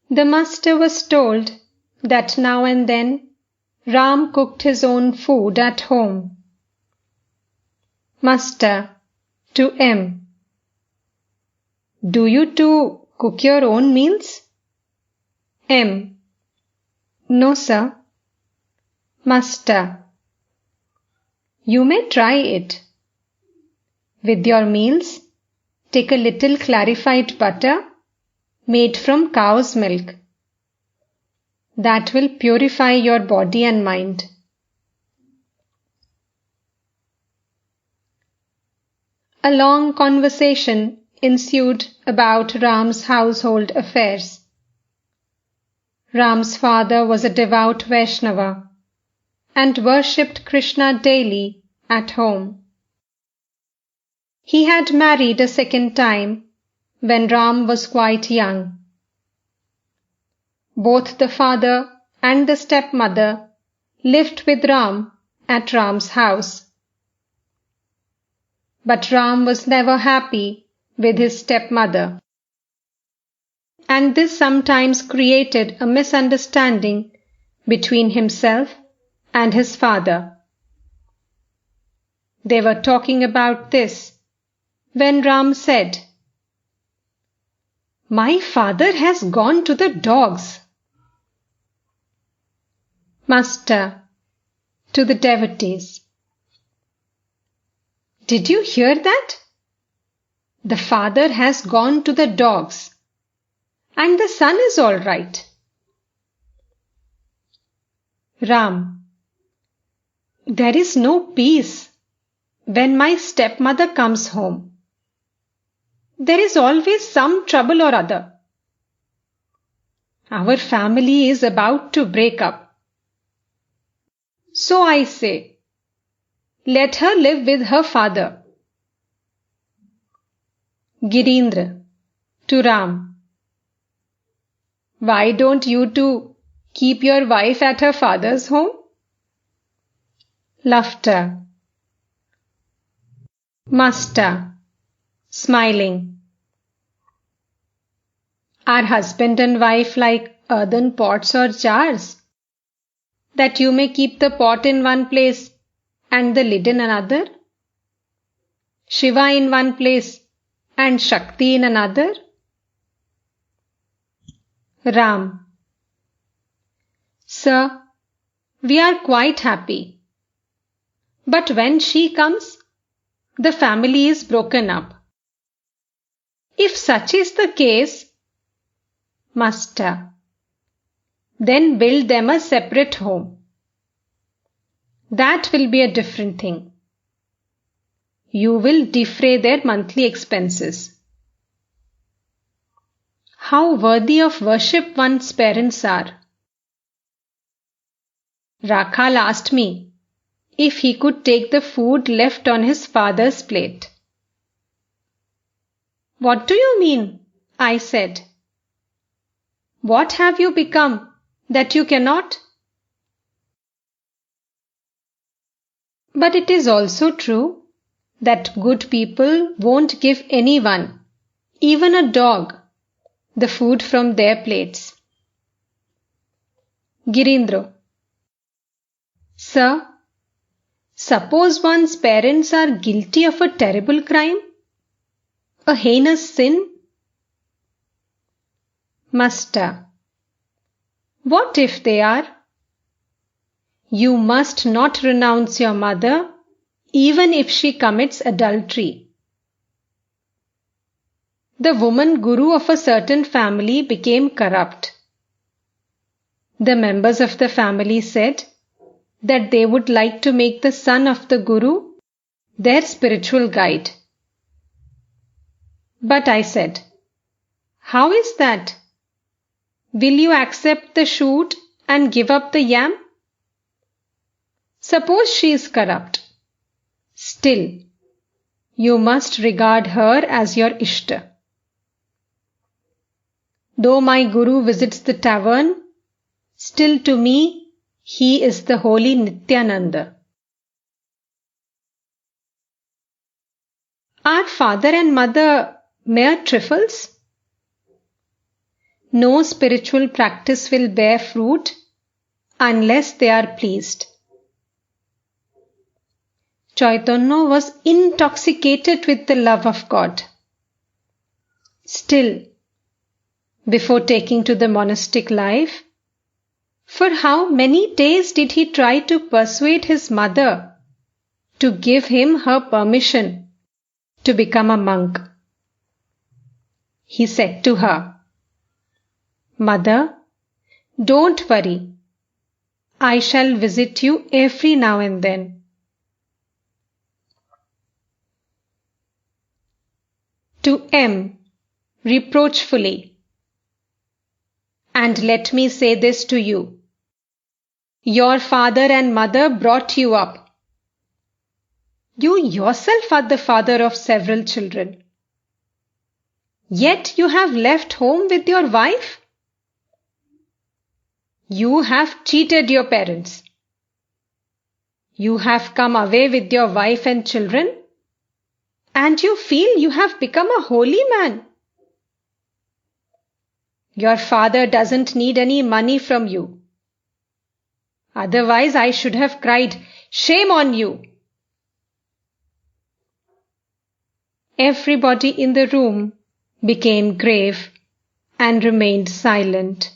The master was told that now and then Ram cooked his own food at home. Master to M. Do you too cook your own meals? M. No, sir. Master. You may try it. With your meals, take a little clarified butter made from cow's milk. That will purify your body and mind. A long conversation ensued about Ram's household affairs. Ram's father was a devout Vaishnava and worshipped Krishna daily at home. He had married a second time when Ram was quite young. Both the father and the stepmother lived with Ram at Ram's house. But Ram was never happy with his stepmother, and this sometimes created a misunderstanding between himself and his father. They were talking about this when Ram said, "My father has gone to the dogs." Master to the devotees. Did you hear that? The father has gone to the dogs, and the son is all right. Ram. There is no peace when my stepmother comes home. There is always some trouble or other. Our family is about to break up. So I say, let her live with her father. Girindra to Ram. Why don't you two keep your wife at her father's home? Laughter. Master smiling. Are husband and wife like earthen pots or jars, that you may keep the pot in one place and the lid in another? Shiva in one place and Shakti in another? Ram. Sir, we are quite happy. But when she comes, the family is broken up. If such is the case, Master, then build them a separate home. That will be a different thing. You will defray their monthly expenses. How worthy of worship one's parents are. Rakhal asked me if he could take the food left on his father's plate. What do you mean? I said. What have you become that you cannot? But it is also true that good people won't give anyone, even a dog, the food from their plates. Girindra. Sir, suppose one's parents are guilty of a terrible crime, a heinous sin? Master. What if they are? You must not renounce your mother, even if she commits adultery. The woman guru of a certain family became corrupt. The members of the family said that they would like to make the son of the guru their spiritual guide. But I said, how is that? Will you accept the shoot and give up the yam? Suppose she is corrupt. Still, you must regard her as your Ishta. Though my guru visits the tavern, still to me he is the holy Nityananda. Are father and mother mere trifles? no spiritual practice will bear fruit unless they are pleased. Chaitanya was intoxicated with the love of God. Still, before taking to the monastic life, for how many days did he try to persuade his mother to give him her permission to become a monk? He said to her, "Mother, don't worry. I shall visit you every now and then." To M, reproachfully, "And let me say this to you. Your father and mother brought you up. You yourself are the father of several children. Yet you have left home with your wife? You have cheated your parents. You have come away with your wife and children, and you feel you have become a holy man. Your father doesn't need any money from you. Otherwise, I should have cried, 'Shame on you!'" Everybody in the room became grave and remained silent.